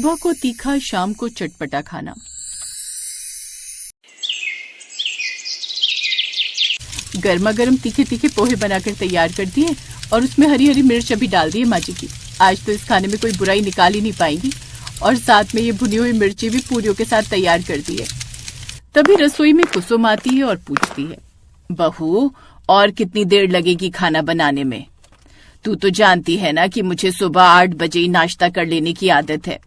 सुबह को तीखा, शाम को चटपटा खाना। गर्मा गर्म तीखे तीखे पोहे बनाकर तैयार कर दिए और उसमें हरी हरी मिर्च अभी डाल दी है माँ जी की। आज तो इस खाने में कोई बुराई निकाल ही नहीं पाएंगी। और साथ में ये भुनी हुई मिर्ची भी पूरियों के साथ तैयार कर दी है। तभी रसोई में कुसुम आती है और पूछती है, बहू और कितनी देर लगेगी खाना बनाने में? तू तो जानती है ना कि मुझे सुबह 8 बजे ही नाश्ता कर लेने की आदत है।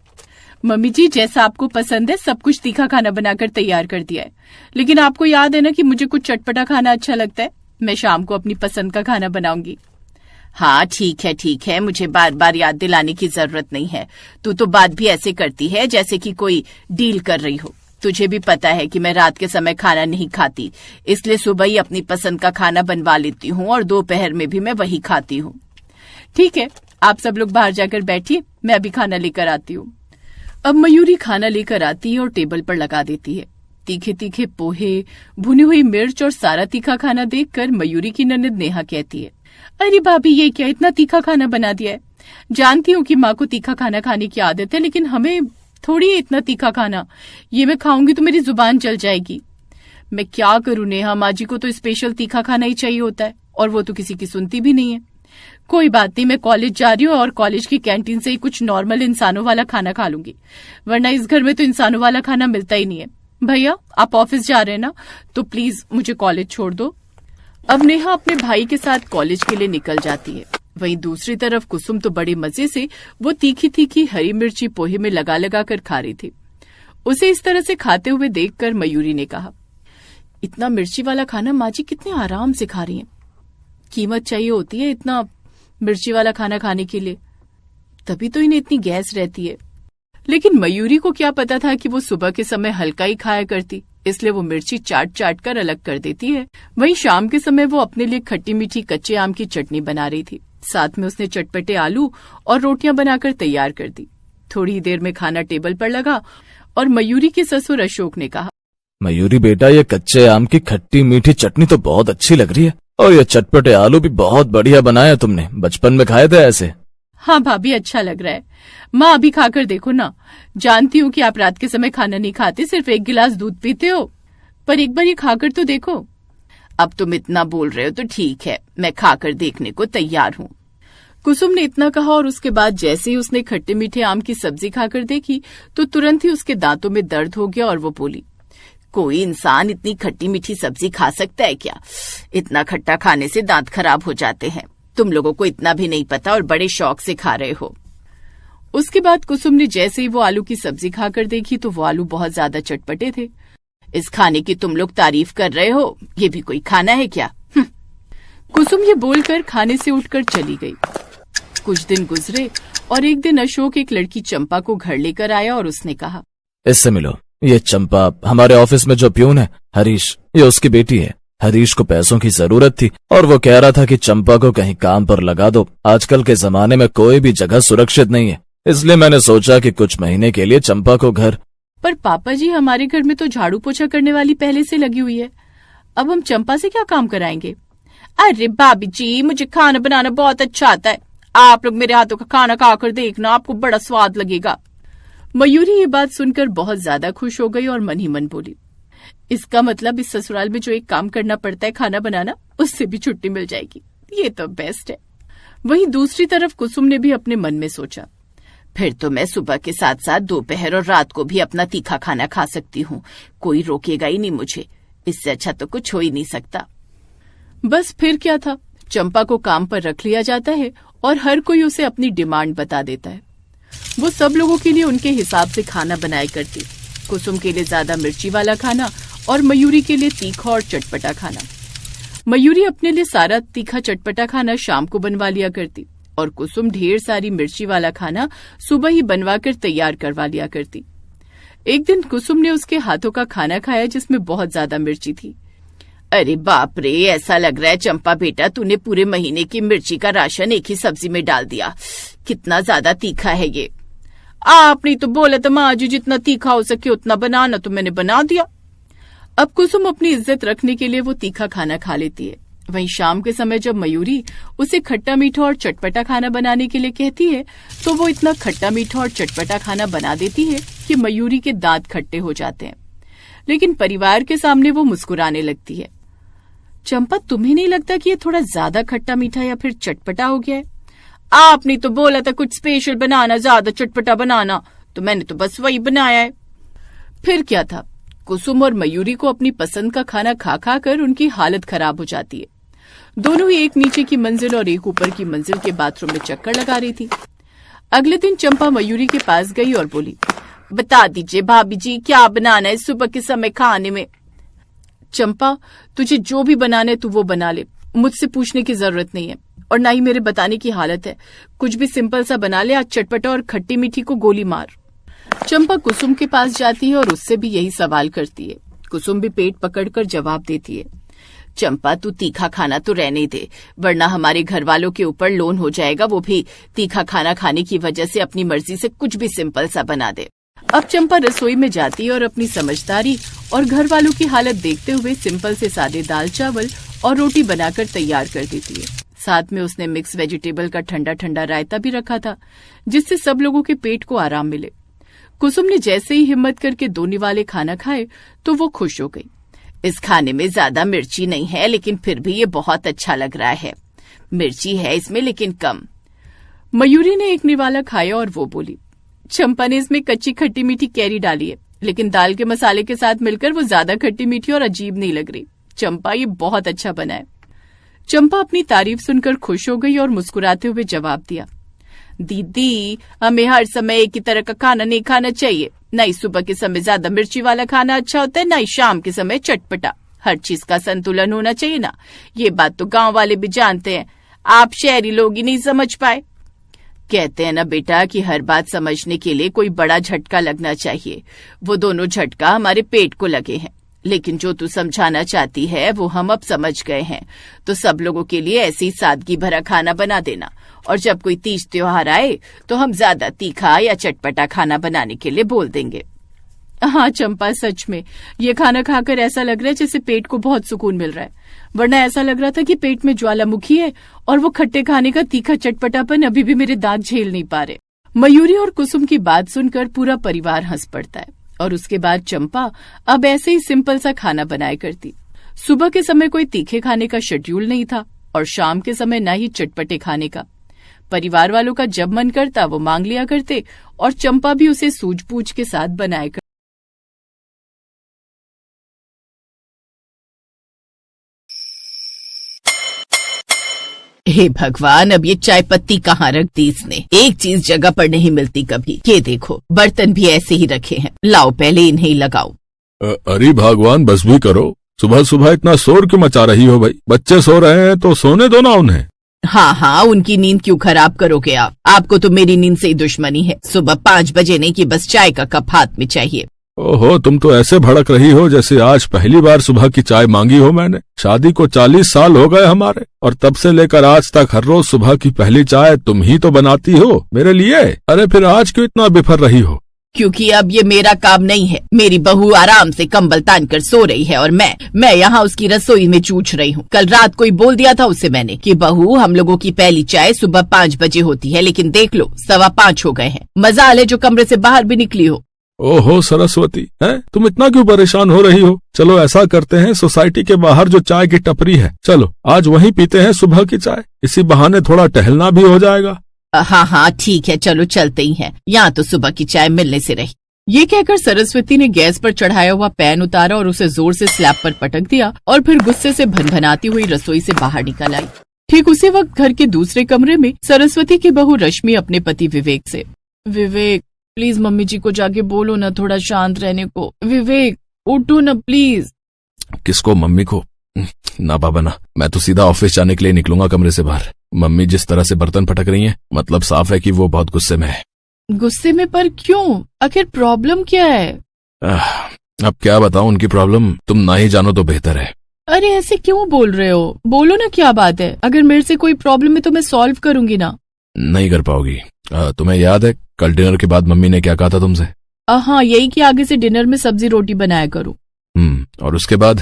मम्मी जी, जैसा आपको पसंद है सब कुछ तीखा खाना बनाकर तैयार कर दिया है, लेकिन आपको याद है ना कि मुझे कुछ चटपटा खाना अच्छा लगता है। मैं शाम को अपनी पसंद का खाना बनाऊंगी। हाँ ठीक है, मुझे बार बार याद दिलाने की जरूरत नहीं है। तू तो बात भी ऐसे करती है जैसे कि कोई डील कर रही हो। तुझे भी पता है कि मैं रात के समय खाना नहीं खाती, इसलिए सुबह ही अपनी पसंद का खाना बनवा लेती हूँ और दोपहर में भी मैं वही खाती हूँ। ठीक है, आप सब लोग बाहर जाकर बैठिए, मैं अभी खाना लेकर आती हूँ। अब मयूरी खाना लेकर आती है और टेबल पर लगा देती है। तीखे तीखे पोहे, भुनी हुई मिर्च और सारा तीखा खाना देखकर मयूरी की ननद नेहा कहती है, अरे भाभी ये क्या इतना तीखा खाना बना दिया है? जानती हूँ कि माँ को तीखा खाना खाने की आदत है, लेकिन हमें थोड़ी है इतना तीखा खाना। ये मैं खाऊंगी तो मेरी जुबान जल जाएगी। मैं क्या करूँ नेहा, माँ जी को तो स्पेशल तीखा खाना ही चाहिए होता है और वो तो किसी की सुनती भी नहीं है। कोई बात नहीं, मैं कॉलेज जा रही हूँ और कॉलेज की कैंटीन से ही कुछ नॉर्मल इंसानों वाला खाना खा लूंगी, वरना इस घर में तो इंसानों वाला खाना मिलता ही नहीं है। भैया आप ऑफिस जा रहे हैं ना, तो प्लीज मुझे कॉलेज छोड़ दो। अब नेहा अपने भाई के साथ कॉलेज के लिए निकल जाती है। वहीं दूसरी तरफ कुसुम तो बड़े मजे से वो तीखी तीखी हरी मिर्ची पोहे में लगा लगा कर खा रही थी। उसे इस तरह से खाते हुए देखकर मयूरी ने कहा, इतना मिर्ची वाला खाना माँ जी कितने आराम से खा रही हैं। कीमत चाहिए होती है इतना मिर्ची वाला खाना खाने के लिए, तभी तो इन्हें इतनी गैस रहती है। लेकिन मयूरी को क्या पता था कि वो सुबह के समय हल्का ही खाया करती, इसलिए वो मिर्ची चाट चाट कर अलग कर देती है। वहीं शाम के समय वो अपने लिए खट्टी मीठी कच्चे आम की चटनी बना रही थी। साथ में उसने चटपटे आलू और रोटियां बनाकर तैयार कर दी। थोड़ी देर में खाना टेबल पर लगा और मयूरी के ससुर अशोक ने कहा, मयूरी बेटा, ये कच्चे आम की खट्टी मीठी चटनी तो बहुत अच्छी लग रही है और ये चटपटे आलू भी बहुत बढ़िया बनाया तुमने। बचपन में खाए थे ऐसे? हाँ भाभी, अच्छा लग रहा है। माँ अभी खाकर देखो ना। जानती हूँ कि आप रात के समय खाना नहीं खाते, सिर्फ 1 गिलास दूध पीते हो, पर एक बार ये खाकर तो देखो। अब तुम इतना बोल रहे हो तो ठीक है, मैं खाकर देखने को तैयार हूँ। कुसुम ने इतना कहा और उसके बाद जैसे ही उसने खट्टे मीठे आम की सब्जी खाकर देखी तो तुरंत ही उसके दांतों में दर्द हो गया और वो बोली, कोई इंसान इतनी खट्टी मीठी सब्जी खा सकता है क्या? इतना खट्टा खाने से दांत खराब हो जाते हैं। तुम लोगों को इतना भी नहीं पता और बड़े शौक से खा रहे हो। उसके बाद कुसुम ने जैसे ही वो आलू की सब्जी खाकर देखी तो वो आलू बहुत ज्यादा चटपटे थे। इस खाने की तुम लोग तारीफ कर रहे हो, ये भी कोई खाना है क्या? कुसुम ये बोलकर खाने से उठकर चली गई। कुछ दिन गुजरे और एक दिन अशोक एक लड़की चंपा को घर लेकर आया और उसने कहा, इससे मिलो, ये चंपा हमारे ऑफिस में जो प्यून है हरीश, ये उसकी बेटी है। हरीश को पैसों की जरूरत थी और वो कह रहा था कि चंपा को कहीं काम पर लगा दो। आजकल के जमाने में कोई भी जगह सुरक्षित नहीं है, इसलिए मैंने सोचा कि कुछ महीने के लिए चंपा को घर। पर पापा जी, हमारे घर में तो झाड़ू पोछा करने वाली पहले से लगी हुई है, अब हम चंपा से क्या काम कराएंगे? अरे भाभी जी, मुझे खाना बनाना बहुत अच्छा आता है। आप लोग मेरे हाथों का खाना खाकर देखना, आपको बड़ा स्वाद लगेगा। मयूरी ये बात सुनकर बहुत ज्यादा खुश हो गई और मन ही मन बोली, इसका मतलब इस ससुराल में जो एक काम करना पड़ता है खाना बनाना, उससे भी छुट्टी मिल जाएगी। ये तो बेस्ट है। वहीं दूसरी तरफ कुसुम ने भी अपने मन में सोचा, फिर तो मैं सुबह के साथ साथ दोपहर और रात को भी अपना तीखा खाना खा सकती हूँ, कोई रोकेगा ही नहीं मुझे। इससे अच्छा तो कुछ हो ही नहीं सकता। बस फिर क्या था, चंपा को काम पर रख लिया जाता है और हर कोई उसे अपनी डिमांड बता देता है। वो सब लोगों के लिए उनके हिसाब से खाना बनाया करती। कुसुम के लिए ज्यादा मिर्ची वाला खाना और मयूरी के लिए तीखा और चटपटा खाना। मयूरी अपने लिए सारा तीखा चटपटा खाना शाम को बनवा लिया करती और कुसुम ढेर सारी मिर्ची वाला खाना सुबह ही बनवा कर तैयार करवा लिया करती। एक दिन कुसुम ने उसके हाथों का खाना खाया जिसमें बहुत ज्यादा मिर्ची थी। अरे बाप रे, ऐसा लग रहा है चंपा बेटा तूने पूरे महीने की मिर्ची का राशन एक ही सब्जी में डाल दिया। कितना ज्यादा तीखा है ये। आपने तो बोला था माँ जी जितना तीखा हो सके उतना बनाना, तो मैंने बना दिया। अब कुसुम अपनी इज्जत रखने के लिए वो तीखा खाना खा लेती है, वहीं शाम के समय जब मयूरी उसे खट्टा मीठा और चटपटा खाना बनाने के लिए कहती है तो वो इतना खट्टा मीठा और चटपटा खाना बना देती है कि मयूरी के दांत खट्टे हो जाते हैं। लेकिन परिवार के सामने वो मुस्कुराने लगती है। चंपा, तुम्हें नहीं लगता कि ये थोड़ा ज्यादा खट्टा मीठा या फिर चटपटा हो गया है? आपने तो बोला था कुछ स्पेशल बनाना, ज्यादा चटपटा बनाना, तो मैंने तो बस वही बनाया है। फिर क्या था, कुसुम और मयूरी को अपनी पसंद का खाना खा खा कर उनकी हालत खराब हो जाती है। दोनों ही एक नीचे की मंजिल और एक ऊपर की मंजिल के बाथरूम में चक्कर लगा रही थी। अगले दिन चंपा मयूरी के पास गई और बोली, बता दीजिए भाभी जी, क्या बनाना है सुबह के समय खाने में? चंपा, तुझे जो भी बनाना है तू वो बना ले, मुझसे पूछने की जरूरत नहीं है और ना ही मेरे बताने की हालत है। कुछ भी सिंपल सा बना ले, आज चटपटा और खट्टी मीठी को गोली मार। चंपा कुसुम के पास जाती है और उससे भी यही सवाल करती है। कुसुम भी पेट पकड़कर जवाब देती है, चंपा तू तीखा खाना तो रहने दे, वरना हमारे घर वालों के ऊपर लोन हो जाएगा। वो भी तीखा खाना खाने की वजह से अपनी मर्जी से कुछ भी सिंपल सा बना दे। अब चंपा रसोई में जाती है और अपनी समझदारी और घर वालों की हालत देखते हुए सिंपल से सादे दाल चावल और रोटी बनाकर तैयार कर देती है। साथ में उसने मिक्स वेजिटेबल का ठंडा ठंडा रायता भी रखा था, जिससे सब लोगों के पेट को आराम मिले। कुसुम ने जैसे ही हिम्मत करके 2 निवाले खाना खाए तो वो खुश हो गई। इस खाने में ज्यादा मिर्ची नहीं है, लेकिन फिर भी ये बहुत अच्छा लग रहा है। मिर्ची है इसमें लेकिन कम। मयूरी ने एक निवाला खाया और वो बोली, चंपा ने इसमें कच्ची खट्टी मीठी कैरी डाली है, लेकिन दाल के मसाले के साथ मिलकर वो ज्यादा खट्टी मीठी और अजीब नहीं लग रही। चंपा, ये बहुत अच्छा बना है। चंपा अपनी तारीफ सुनकर खुश हो गई और मुस्कुराते हुए जवाब दिया, दीदी हमें हर समय एक ही तरह का खाना नहीं खाना चाहिए। नहीं सुबह के समय ज्यादा मिर्ची वाला खाना अच्छा होता है, नहीं शाम के समय चटपटा। हर चीज का संतुलन होना चाहिए ना। ये बात तो गांव वाले भी जानते हैं, आप शहरी लोग ही नहीं समझ पाए। कहते हैं ना बेटा कि हर बात समझने के लिए कोई बड़ा झटका लगना चाहिए। वो दोनों झटका हमारे पेट को लगे हैं, लेकिन जो तू समझाना चाहती है वो हम अब समझ गए हैं। तो सब लोगों के लिए ऐसी सादगी भरा खाना बना देना, और जब कोई तीज त्योहार आए तो हम ज्यादा तीखा या चटपटा खाना बनाने के लिए बोल देंगे। हाँ चंपा, सच में ये खाना खाकर ऐसा लग रहा है जैसे पेट को बहुत सुकून मिल रहा है, वरना ऐसा लग रहा था कि पेट में ज्वालामुखी है और वो खट्टे खाने का तीखा चटपटापन अभी भी मेरे दांत झेल नहीं पा रहे। मयूरी और कुसुम की बात सुनकर पूरा परिवार हंस पड़ता है और उसके बाद चंपा अब ऐसे ही सिंपल सा खाना बनाया करती। सुबह के समय कोई तीखे खाने का शेड्यूल नहीं था और शाम के समय न ही चटपटे खाने का। परिवार वालों का जब मन करता वो मांग लिया करते और चंपा भी उसे सूझबूझ के साथ बनाया करती। हे भगवान, अब ये चाय पत्ती कहाँ रख दी इसने? एक चीज जगह पर नहीं मिलती कभी। ये देखो बर्तन भी ऐसे ही रखे हैं, लाओ पहले इन्हें ही लगाओ। अरे भगवान, बस भी करो। सुबह सुबह इतना शोर क्यों मचा रही हो भाई? बच्चे सो रहे हैं तो सोने दो ना उन्हें। हाँ हाँ, उनकी नींद क्यों खराब करोगे आप? आपको तो मेरी नींद से ही दुश्मनी है। सुबह 5 बजे नहीं कि बस चाय का कप हाथ में चाहिए। ओहो, तुम तो ऐसे भड़क रही हो जैसे आज पहली बार सुबह की चाय मांगी हो मैंने। शादी को 40 साल हो गए हमारे, और तब से लेकर आज तक हर रोज सुबह की पहली चाय तुम ही तो बनाती हो मेरे लिए। अरे फिर आज क्यों इतना बिफर रही हो? क्योंकि अब ये मेरा काम नहीं है। मेरी बहू आराम से कंबल तान कर सो रही है और मैं यहाँ उसकी रसोई में जूझ रही हूँ। कल रात को ही बोल दिया था उसे मैंने कि बहू, हम लोगों की पहली चाय सुबह 5 बजे होती है, लेकिन देख लो 5:15 हो गए हैं। मजाल है जो कमरे से बाहर भी निकली हो। ओहो सरस्वती, है तुम इतना क्यों परेशान हो रही हो? चलो ऐसा करते हैं, सोसाइटी के बाहर जो चाय की टपरी है, चलो आज वहीं पीते हैं सुबह की चाय। इसी बहाने थोड़ा टहलना भी हो जाएगा। हाँ हाँ ठीक है, चलो चलते ही हैं। यहाँ तो सुबह की चाय मिलने से रही। ये कहकर सरस्वती ने गैस पर चढ़ाया हुआ पैन उतारा और उसे जोर से स्लैब पर पटक दिया और फिर गुस्से से भनभनाती हुई रसोई से बाहर निकल आई। ठीक उसी वक्त घर के दूसरे कमरे में सरस्वती की बहू रश्मि अपने पति विवेक से, विवेक प्लीज मम्मी जी को जाके बोलो ना थोड़ा शांत रहने को। विवेक उठो ना प्लीज। किसको? मम्मी को? ना बाबा ना, मैं तो सीधा ऑफिस जाने के लिए निकलूंगा कमरे से बाहर। मम्मी जिस तरह से बर्तन पटक रही हैं, मतलब साफ है कि वो बहुत गुस्से में है। गुस्से में? पर क्यों? आखिर प्रॉब्लम क्या है? अब क्या बताऊं उनकी प्रॉब्लम, तुम ना ही जानो तो बेहतर है। अरे ऐसे क्यों बोल रहे हो? बोलो ना क्या बात है। अगर मेरे से कोई प्रॉब्लम है तो मैं सॉल्व करूंगी ना। नहीं कर पाओगी। तुम्हें याद है कल डिनर के बाद मम्मी ने क्या कहा था तुमसे? हाँ, यही कि आगे से डिनर में सब्जी रोटी बनाया करूं। और उसके बाद?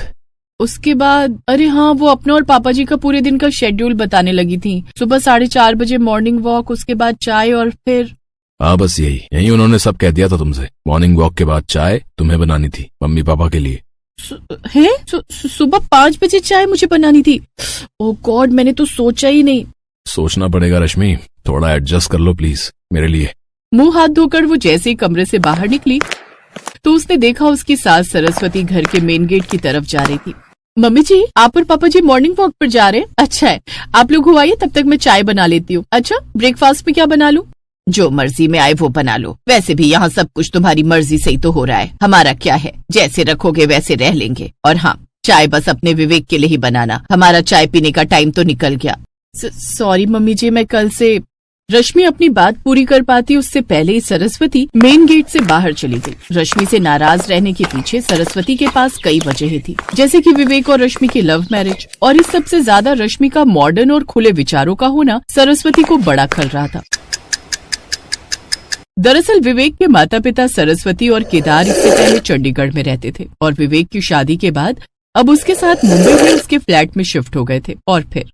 उसके बाद अरे हाँ, वो अपना और पापा जी का पूरे दिन का शेड्यूल बताने लगी थी। सुबह 4:30 बजे मॉर्निंग वॉक, उसके बाद चाय और फिर हाँ बस यही उन्होंने सब कह दिया था तुमसे। मॉर्निंग वॉक के बाद चाय तुम्हें बनानी थी मम्मी पापा के लिए। सुबह 5 बजे चाय मुझे बनानी थी? ओह गॉड, मैंने तो सोचा ही नहीं। सोचना पड़ेगा रश्मि, थोड़ा एडजस्ट कर लो प्लीज मेरे लिए। मुंह हाथ धोकर वो जैसे ही कमरे से बाहर निकली तो उसने देखा उसकी सास सरस्वती घर के मेन गेट की तरफ जा रही थी। मम्मी जी, आप और पापा जी मॉर्निंग वॉक पर जा रहे हैं? अच्छा है, आप लोग हो आइए, तब तक मैं चाय बना लेती हूँ। अच्छा, ब्रेकफास्ट में क्या बना लूं? जो मर्जी में आए वो बना लो। वैसे भी यहाँ सब कुछ तुम्हारी मर्जी से ही तो हो रहा है, हमारा क्या है, जैसे रखोगे वैसे रह लेंगे। और हाँ, चाय बस अपने विवेक के लिए ही बनाना, हमारा चाय पीने का टाइम तो निकल गया। सॉरी मम्मी जी, मैं कल से। रश्मि अपनी बात पूरी कर पाती उससे पहले ही सरस्वती मेन गेट से बाहर चली गई। रश्मि से नाराज रहने के पीछे सरस्वती के पास कई वजहें थी, जैसे कि विवेक और रश्मि की लव मैरिज, और इस सबसे ज्यादा रश्मि का मॉडर्न और खुले विचारों का होना सरस्वती को बड़ा खल रहा था। दरअसल विवेक के माता पिता सरस्वती और केदार इससे पहले चंडीगढ़ में रहते थे और विवेक की शादी के बाद अब उसके साथ मुंबई में उसके फ्लैट में शिफ्ट हो गए थे। और फिर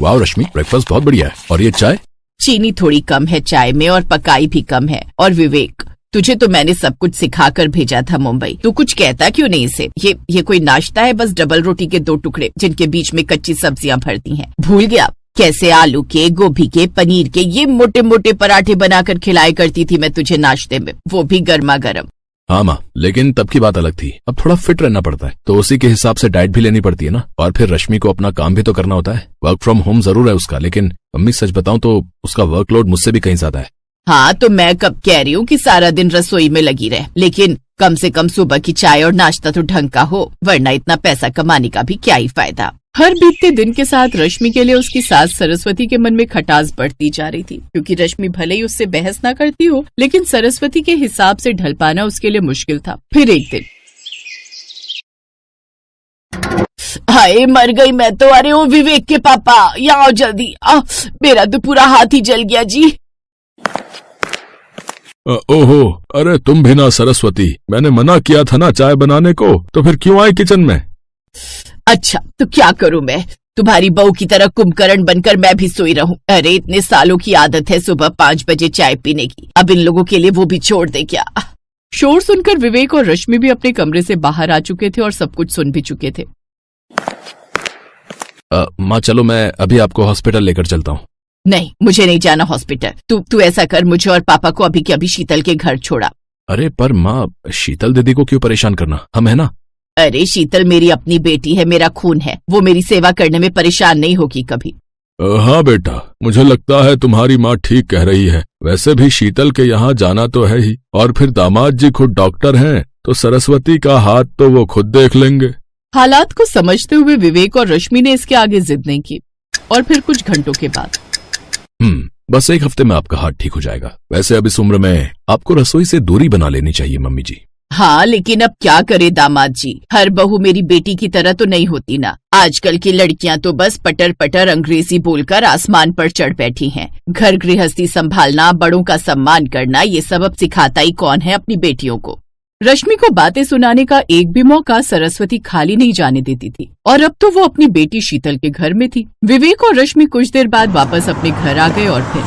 वाह रश्मि, ब्रेकफास्ट बहुत बढ़िया है। और ये चाय? चीनी थोड़ी कम है चाय में और पकाई भी कम है। और विवेक, तुझे तो मैंने सब कुछ सिखाकर भेजा था मुंबई, तू कुछ कहता क्यों नहीं इसे? ये कोई नाश्ता है? बस डबल रोटी के 2 टुकड़े जिनके बीच में कच्ची सब्जियां भरती हैं। भूल गया कैसे आलू के, गोभी के, पनीर के ये मोटे मोटे पराठे बनाकर खिलाया करती थी मैं तुझे नाश्ते में, वो भी गर्मा गर्म। हाँ माँ, लेकिन तब की बात अलग थी, अब थोड़ा फिट रहना पड़ता है तो उसी के हिसाब से डाइट भी लेनी पड़ती है ना। और फिर रश्मि को अपना काम भी तो करना होता है। वर्क फ्रॉम होम जरूर है उसका, लेकिन मम्मी सच बताऊं तो उसका वर्कलोड मुझसे भी कहीं ज्यादा है। हाँ, तो मैं कब कह रही हूँ कि सारा दिन रसोई में लगी रहे, लेकिन कम से कम सुबह की चाय और नाश्ता तो ढंग का हो, वरना इतना पैसा कमाने का भी क्या ही फायदा। हर बीतते दिन के साथ रश्मि के लिए उसकी सास सरस्वती के मन में खटास बढ़ती जा रही थी, क्योंकि रश्मि भले ही उससे बहस ना करती हो, लेकिन सरस्वती के हिसाब से ढल पाना उसके लिए मुश्किल था। फिर एक दिन, हाय मर गई मैं तो। अरे ओ विवेक के पापा, यहाँ आओ जल्दी। मेरा तो पूरा हाथ ही जल गया जी। ओहो, अरे तुम भी ना सरस्वती, मैंने मना किया था ना चाय बनाने को, तो फिर क्यों आई किचन में? अच्छा तो क्या करूं मैं, तुम्हारी बहू की तरह कुंभकर्ण बनकर मैं भी सोई रहूं? अरे इतने सालों की आदत है सुबह 5 बजे चाय पीने की, अब इन लोगों के लिए वो भी छोड़ दे क्या? शोर सुनकर विवेक और रश्मि भी अपने कमरे से बाहर आ चुके थे और सब कुछ सुन भी चुके थे। माँ चलो, मैं अभी आपको हॉस्पिटल लेकर चलता हूँ। नहीं, मुझे नहीं जाना हॉस्पिटल। तू ऐसा कर, मुझे और पापा को अभी के अभी शीतल के घर छोड़ा। अरे पर माँ, शीतल दीदी को क्यों परेशान करना, हम है ना। अरे शीतल मेरी अपनी बेटी है, मेरा खून है, वो मेरी सेवा करने में परेशान नहीं होगी कभी। हाँ बेटा, मुझे लगता है तुम्हारी माँ ठीक कह रही है। वैसे भी शीतल के यहाँ जाना तो है ही, और फिर दामाद जी खुद डॉक्टर हैं, तो सरस्वती का हाथ तो वो खुद देख लेंगे। हालात को समझते हुए विवेक और रश्मि ने इसके आगे जिद नहीं की। और फिर कुछ घंटों के बाद, बस 1 हफ्ते में आपका हाथ ठीक हो जाएगा। वैसे अब इस उम्र में आपको रसोई से दूरी बना लेनी चाहिए मम्मी जी। हाँ, लेकिन अब क्या करे दामाद जी, हर बहू मेरी बेटी की तरह तो नहीं होती ना। आजकल की लड़कियां तो बस पटर पटर अंग्रेजी बोलकर आसमान पर चढ़ बैठी हैं। घर गृहस्थी संभालना, बड़ों का सम्मान करना, ये सब अब सिखाता ही कौन है अपनी बेटियों को। रश्मि को बातें सुनाने का एक भी मौका सरस्वती खाली नहीं जाने देती थी, और अब तो वो अपनी बेटी शीतल के घर में थी। विवेक और रश्मि कुछ देर बाद वापस अपने घर आ गए। और फिर,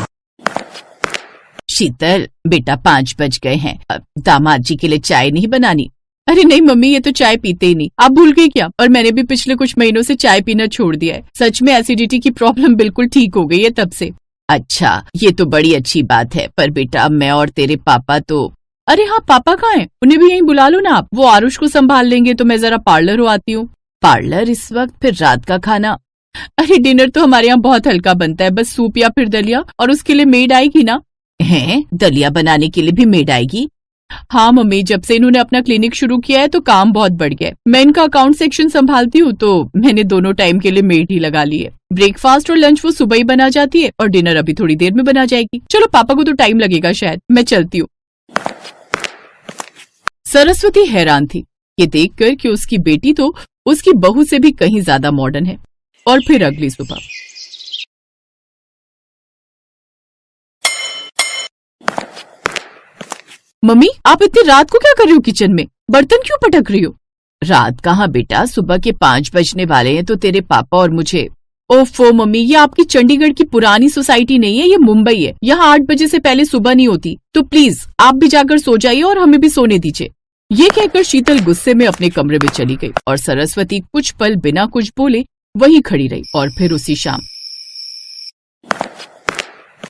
शीतल बेटा 5 बज गए हैं, अब दामाद जी के लिए चाय नहीं बनानी? अरे नहीं मम्मी, ये तो चाय पीते ही नहीं, आप भूल गई क्या? और मैंने भी पिछले कुछ महीनों से चाय पीना छोड़ दिया है। सच में एसिडिटी की प्रॉब्लम बिल्कुल ठीक हो गई है तब से। अच्छा, ये तो बड़ी अच्छी बात है, पर बेटा मैं और तेरे पापा तो। अरे हाँ, पापा कहाँ हैं? उन्हें भी यहीं बुला लो ना आप, वो आरुष को संभाल लेंगे, तो मैं जरा पार्लर हो आती हूँ। पार्लर इस वक्त? फिर रात का खाना? अरे डिनर तो हमारे यहाँ बहुत हल्का बनता है, बस सूप या फिर दलिया, और उसके लिए मेड आएगी ना। हैं, दलिया बनाने के लिए भी मेड आएगी? हाँ मम्मी, जब से इन्होंने अपना क्लिनिक शुरू किया है तो काम बहुत बढ़ गया है। मैं इनका अकाउंट सेक्शन संभालती हूँ, तो मैंने दोनों टाइम के लिए मेड ही लगा ली है। ब्रेकफास्ट और लंच वो सुबह ही बना जाती है, और डिनर अभी थोड़ी देर में बना जाएगी। चलो, पापा को तो टाइम लगेगा शायद, मैं चलती हूँ। सरस्वती हैरान थी ये देखकर कि उसकी बेटी तो उसकी बहू से भी कहीं ज्यादा मॉडर्न है। और फिर अगली सुबह, मम्मी आप इतनी रात को क्या कर रही हो किचन में? बर्तन क्यों पटक रही हो? रात कहाँ बेटा, सुबह के 5 बजने वाले हैं तो तेरे पापा और मुझे। ओफो मम्मी, ये आपकी चंडीगढ़ की पुरानी सोसाइटी नहीं है, ये मुंबई है। यहाँ 8 बजे से पहले सुबह नहीं होती, तो प्लीज आप भी जाकर सो जाइए और हमें भी सोने दीजिए। ये कहकर शीतल गुस्से में अपने कमरे में चली गई और सरस्वती कुछ पल बिना कुछ बोले वहीं खड़ी रही। और फिर उसी शाम,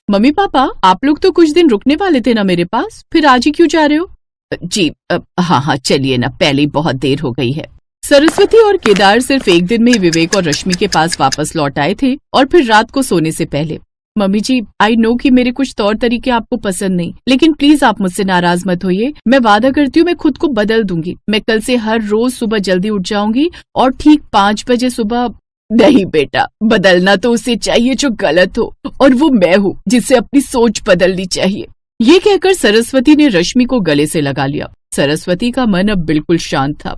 मम्मी पापा आप लोग तो कुछ दिन रुकने वाले थे ना मेरे पास, फिर आज ही क्यों जा रहे हो? जी हाँ चलिए ना, पहले ही बहुत देर हो गई है। सरस्वती और केदार सिर्फ एक दिन में ही विवेक और रश्मि के पास वापस लौट आए थे और फिर रात को सोने से पहले। मम्मी जी, आई नो कि मेरे कुछ तौर तरीके आपको पसंद नहीं, लेकिन प्लीज आप मुझसे नाराज मत होइए। मैं वादा करती हूँ मैं खुद को बदल दूंगी। मैं कल से हर रोज सुबह जल्दी उठ जाऊंगी और ठीक 5 बजे सुबह। नहीं बेटा, बदलना तो उसे चाहिए जो गलत हो, और वो मैं हूँ जिसे अपनी सोच बदलनी चाहिए। ये कहकर सरस्वती ने रश्मि को गले से लगा लिया। सरस्वती का मन अब बिल्कुल शांत था।